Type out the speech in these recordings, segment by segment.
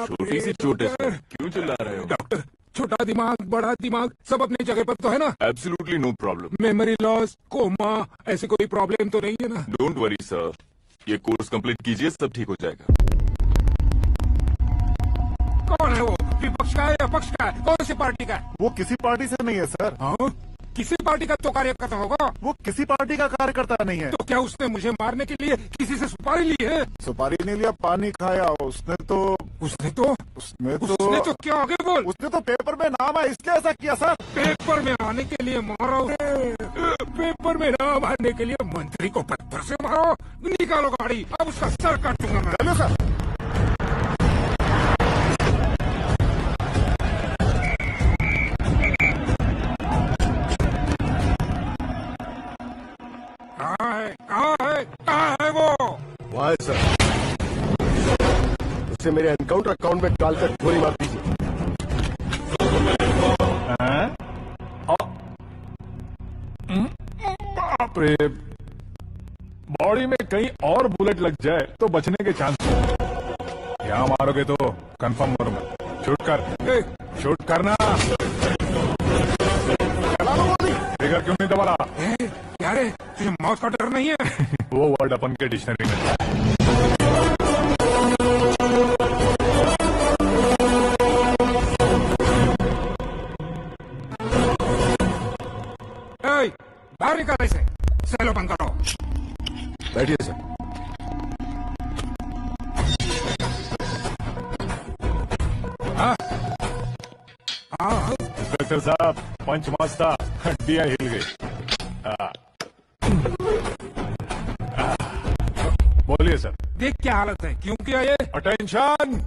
छोटी सी चोट है सर, क्यों चिल्ला रहे हो? डॉक्टर, छोटा दिमाग बड़ा दिमाग सब अपनी जगह पर तो है ना? Absolutely no problem. Memory loss, coma, ऐसी कोई प्रॉब्लम तो नहीं है ना? डोंट वरी सर, ये कोर्स कंप्लीट कीजिए, सब ठीक हो जाएगा। कौन है वो? विपक्ष का है या पक्ष का है? कौन सी पार्टी का है? वो किसी पार्टी से नहीं है सर। हाँ? किसी पार्टी का तो कार्यकर्ता होगा। वो किसी पार्टी का कार्यकर्ता नहीं है। तो क्या उसने मुझे मारने के लिए किसी से सुपारी ली है? सुपारी नहीं लिया, पानी खाया उसने तो उसने तो क्या आगे बोल? उसने तो पेपर में नाम है इसलिए ऐसा किया सर। पेपर में आने के लिए मारो? पेपर में नाम आने के लिए मंत्री को पत्थर से मारो? निकालो गाड़ी, अब उसका सर काटूंगा मैं। चलो सर। कहाँ है वो? वहाँ है सर, उसे मेरे एनकाउंटर अकाउंट में डालकर गोली मार दीजिए। बाप रे, बॉडी में कहीं और बुलेट लग जाए तो बचने के चांस। यहाँ मारोगे तो कंफर्म मरूंगा। शूट कर, शूट करना। ट्रिगर क्यों नहीं दबा रहा? क्या रे, तुझे मौत का डर नहीं है? वो वर्ड अपन के डिक्शनरी में। बाहर निकाल इसे, सेलो बंद करो। बैठिए सर। इंस्पेक्टर साहब, पंच मास्ता, हड्डियां हिल गई। बोलिए सर। देख क्या हालत है, क्यों किया ये? अटेंशन,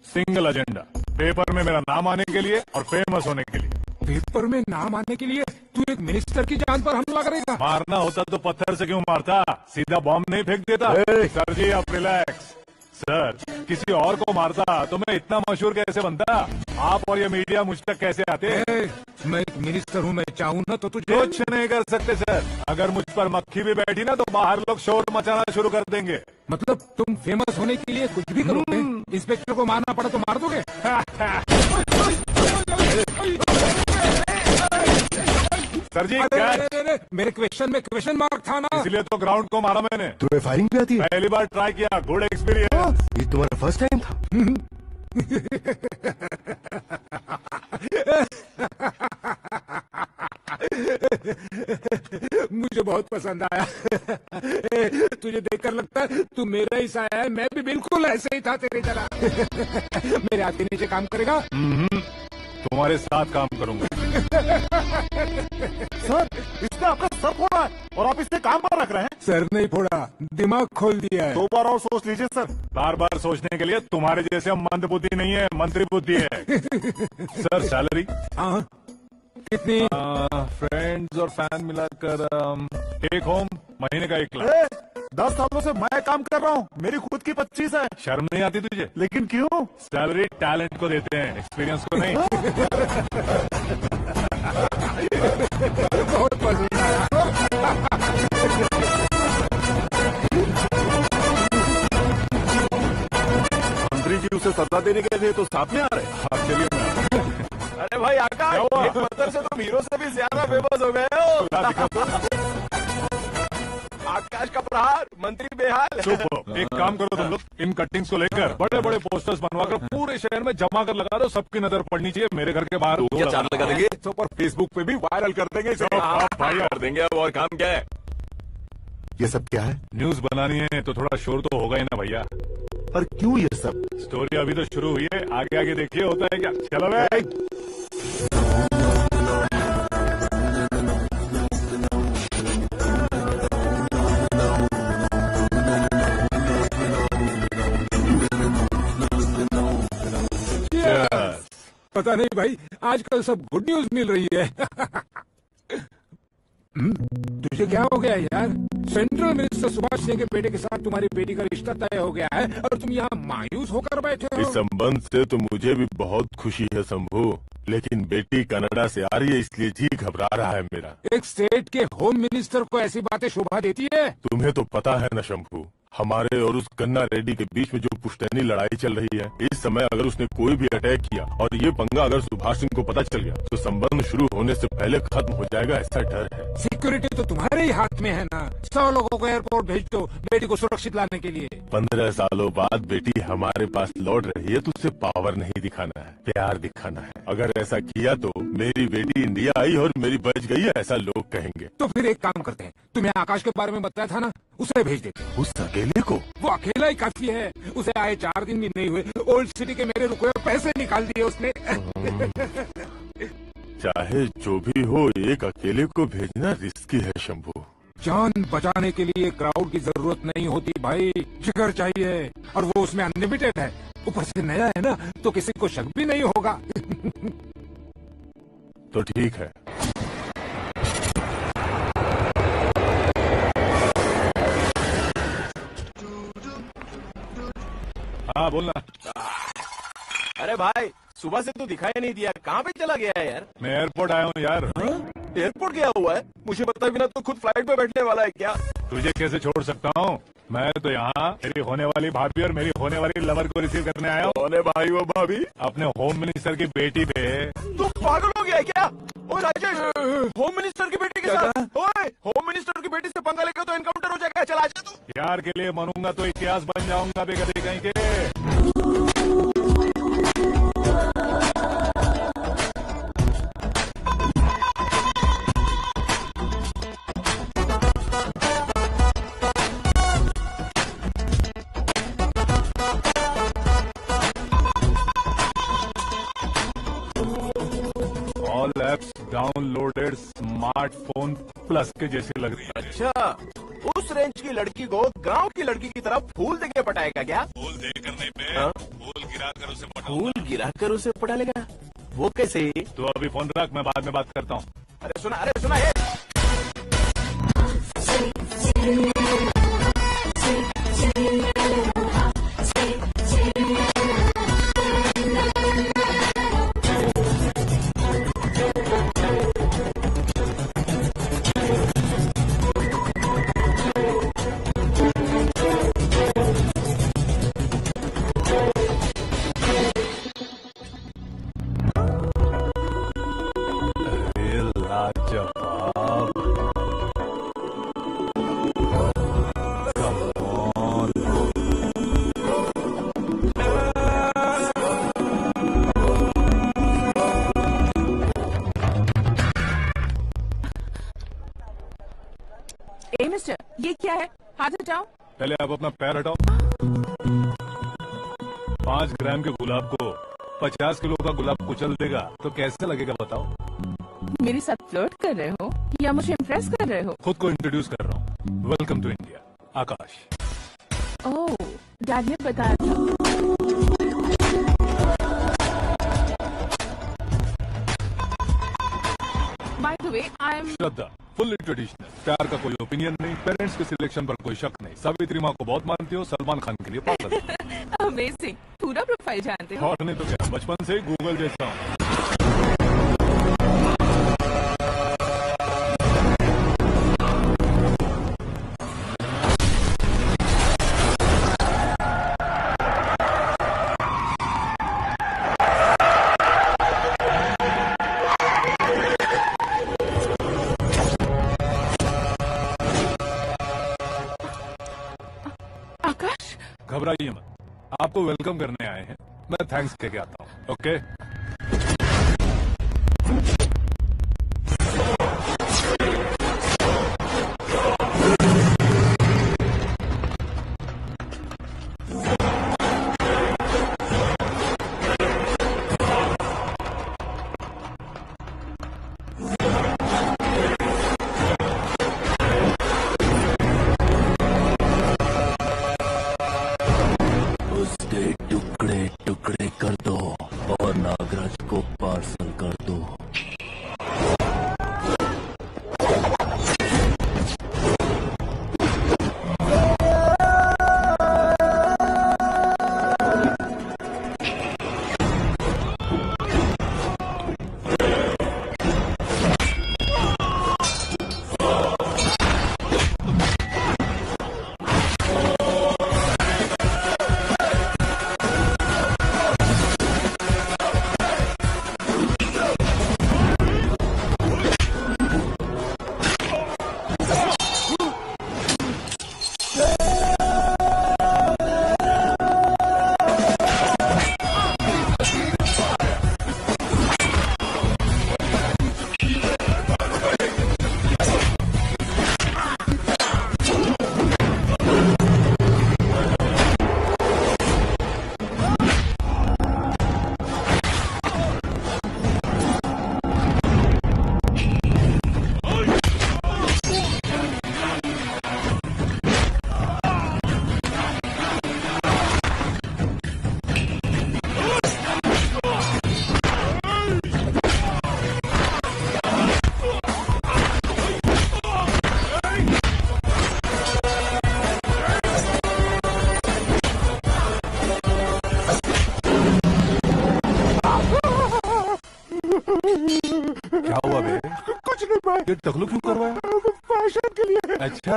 सिंगल एजेंडा, पेपर में मेरा नाम आने के लिए और फेमस होने के लिए। पेपर में नाम आने के लिए तू एक मिनिस्टर की जान पर हमला करेगा? मारना होता तो पत्थर से क्यों मारता, सीधा बॉम्ब नहीं फेंक देता। सर जी आप रिलैक्स। सर, किसी और को मारता तो मैं इतना मशहूर कैसे बनता? आप और ये मीडिया मुझ तक कैसे आते? मैं एक मिनिस्टर हूँ, मैं चाहूँ ना तो तुझे कुछ नहीं कर सकते सर। अगर मुझ पर मक्खी भी बैठी ना तो बाहर लोग शोर मचाना शुरू कर देंगे। मतलब तुम फेमस होने के लिए कुछ भी करोगे? इंस्पेक्टर को मारना पड़ा तो मार दोगे? सर जी क्या? मेरे क्वेश्चन में क्वेश्चन मार्क था ना, इसलिए तो ग्राउंड को मारा मैंने। तुम्हें फायरिंग भी आती है? पहली बार ट्राई किया, गुड एक्सपीरियंस। ये तुम्हारा फर्स्ट टाइम था? मुझे बहुत पसंद आया। तुझे देखकर लगता है तू मेरा ही साया है। मैं भी बिल्कुल ऐसे ही था तेरी तरह। मेरे हाथ के नीचे काम करेगा? तुम्हारे साथ काम करूंगा। सर, इसने आपका सर फोड़ा है और आप इससे काम पर रख रहे हैं? सर नहीं फोड़ा, दिमाग खोल दिया है। 2 बार और सोच लीजिए सर। बार बार सोचने के लिए तुम्हारे जैसे मंद बुद्धि नहीं है, मंत्री बुद्धि है। Sir salary? हाँ, कितनी? फ्रेंड्स और फैन मिलाकर टेक होम महीने का 1 लाख। 10 सालों से मैं काम कर रहा हूँ, मेरी खुद की 25 है। शर्म नहीं आती तुझे? लेकिन क्यों? सैलरी टैलेंट को देते हैं, एक्सपीरियंस को नहीं। बहुत पसंद आया। मंत्री जी उसे सजा देने के लिए तो साथ में आ रहे। आप चलिए। अरे भाई आकाश, एक पत्थर से तुम हीरो से भी ज्यादा फेमस हो गए हो। आकाश का प्रहार, मंत्री बेहाल। सुपर। एक काम करो तुम लोग, इन कटिंग्स को लेकर बड़े बड़े पोस्टर्स बनवाकर पूरे शहर में जमा कर लगा दो। सबकी नजर पड़नी चाहिए मेरे घर के बाहर। क्या चार्ट लगा देंगे? तो पर फेसबुक पे भी वायरल कर देंगे इसे। भाई कर देंगे। अब और काम क्या है? ये सब क्या है? न्यूज बनानी है तो थोड़ा शोर तो होगा ही ना भैया। पर क्यों ये सब? स्टोरी अभी तो शुरू हुई है, आगे आगे देखिए होता है क्या। चलो भाई। पता नहीं भाई, आजकल सब गुड न्यूज मिल रही है। तुझे क्या हो गया यार? सेंट्रल मिनिस्टर सुभाष सिंह के बेटे के साथ तुम्हारी बेटी का रिश्ता तय हो गया है और तुम यहाँ मायूस होकर बैठे हो। इस संबंध से तो मुझे भी बहुत खुशी है शंभू, लेकिन बेटी कनाडा से आ रही है इसलिए जी घबरा रहा है मेरा। एक स्टेट के होम मिनिस्टर को ऐसी बातें शोभा देती है? तुम्हें तो पता है न शंभू, हमारे और उस गन्ना रेड्डी के बीच में जो पुश्तैनी लड़ाई चल रही है, इस समय अगर उसने कोई भी अटैक किया और ये पंगा अगर सुभाष सिंह को पता चल गया तो संबंध शुरू होने से पहले खत्म हो जाएगा, ऐसा डर है। सिक्योरिटी तो तुम्हारे ही हाथ में है ना। 100 लोगों को एयरपोर्ट भेज दो बेटी को सुरक्षित लाने के लिए। 15 सालों बाद बेटी हमारे पास लौट रही है तो उसे पावर नहीं दिखाना है, प्यार दिखाना है। अगर ऐसा किया तो मेरी बेटी इंडिया आई और मेरी बच गई, ऐसा लोग कहेंगे। तो फिर एक काम करते हैं, तुम्हें आकाश के बारे में बताया था ना, उसे भेज देते हैं। उस अकेले को? वो अकेला ही काफी है। उसे आए 4 दिन भी नहीं हुए, ओल्ड सिटी के मेरे रुके हुए पैसे निकाल दिए उसने। चाहे जो भी हो, एक अकेले को भेजना रिस्की है शंभू। जान बचाने के लिए क्राउड की जरूरत नहीं होती भाई, जिगर चाहिए, और वो उसमें अनलिमिटेड है। ऊपर से नया है ना, तो किसी को शक भी नहीं होगा। तो ठीक है। हाँ बोलना। अरे भाई सुबह से तू दिखाई नहीं दिया, कहाँ पे चला गया है यार? मैं एयरपोर्ट आया हूँ यार। एयरपोर्ट गया हुआ है? मुझे बताए बिना तो खुद फ्लाइट पे बैठने वाला है क्या? तुझे कैसे छोड़ सकता हूँ? मैं तो यहाँ मेरी होने वाली भाभी और मेरी होने वाली लवर को रिसीव करने आया हूँ। कौन है भाई वो भाभी? अपने होम मिनिस्टर की बेटी पे। तू पागल हो गया है क्या? ओए राजेश, होम मिनिस्टर की बेटी के साथ? ओए, होम मिनिस्टर की बेटी से पंगा लेकर तो एनकाउंटर हो जाएगा। चल आजा तू। प्यार के लिए मरूंगा तो इतिहास बन जाऊंगा बेगदी कहीं के। All apps downloaded smartphone plus के जैसी लग रही है। अच्छा, उस रेंज की लड़की को गांव की लड़की की तरफ फूल देके पटाएगा क्या? फूल दे करने पे फूल गिराकर उसे फूल गिराकर उसे पटा लेगा? वो कैसे? तो अभी फोन रख, मैं बाद में बात करता हूँ। अरे सुना है। ए मिस्टर, ये क्या है? हाथ हटाओ। पहले आप अपना पैर हटाओ। 5 ग्राम के गुलाब को 50 किलो का गुलाब कुचल देगा तो कैसे लगेगा बताओ? मेरे साथ फ्लर्ट कर रहे हो या मुझे इम्प्रेस कर रहे हो? खुद को इंट्रोड्यूस कर रहा हूँ। Welcome to India, Akash. Oh, dad ने बताया था। By the way, I am Shraddha, fully traditional. प्यार का कोई ओपिनियन नहीं, पेरेंट्स के सिलेक्शन पर कोई शक नहीं। सावित्री माँ को बहुत मानती हो, सलमान खान के लिए पागल। अमेजिंग, पूरा प्रोफाइल जानते हो। और नहीं तो क्या, बचपन से ही गूगल जैसा हूँ। घबराइए मत, आपको वेलकम करने आए हैं। मैं थैंक्स कह के आता हूँ। ओके, है? ये टकलू क्यों करवाया? फैशन के लिए। अच्छा,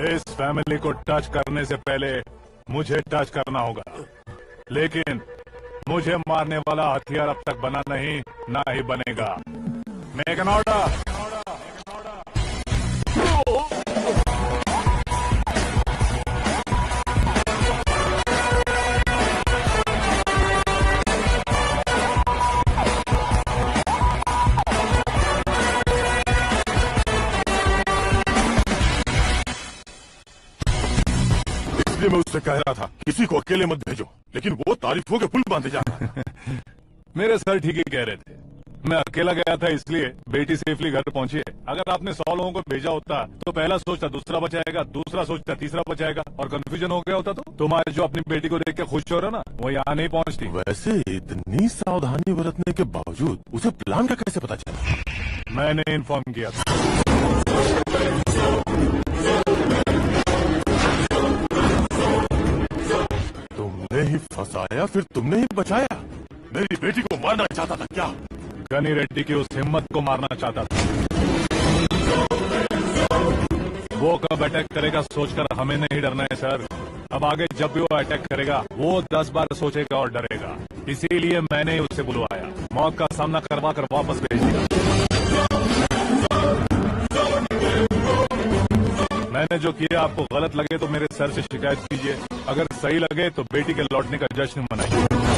इस फैमिली को टच करने से पहले मुझे टच करना होगा, लेकिन मुझे मारने वाला हथियार अब तक बना नहीं, ना ही बनेगा। Make an order. इसलिए मैं उससे कह रहा था किसी को अकेले मत भेजो, लेकिन वो तारीफों के पुल बांधे जा रहा है। मेरे सर ठीक ही कह रहे थे। मैं अकेला गया था इसलिए बेटी सेफली घर पहुंची है। अगर आपने 100 लोगों को भेजा होता तो पहला सोचता दूसरा बचाएगा, दूसरा सोचता तीसरा बचाएगा, और कंफ्यूजन हो गया होता तो तुम्हारे जो अपनी बेटी को देख के खुश हो रहा ना, वो यहाँ नहीं पहुंचती। वैसे इतनी सावधानी बरतने के बावजूद उसे प्लान का कैसे पता चला? मैंने इन्फॉर्म किया था। तुमने ही फंसाया, फिर तुमने ही बचाया। मेरी बेटी को मारना चाहता था क्या? गनी रेड्डी की उस हिम्मत को मारना चाहता था। वो कब अटैक करेगा सोचकर हमें नहीं डरना है सर। अब आगे जब भी वो अटैक करेगा वो 10 बार सोचेगा और डरेगा। इसीलिए मैंने ही उसे बुलवाया, मौत का सामना करवा कर वापस भेज दिया। मैंने जो किया आपको गलत लगे तो मेरे सर से शिकायत कीजिए, अगर सही लगे तो बेटी के लौटने का जश्न मनाइए।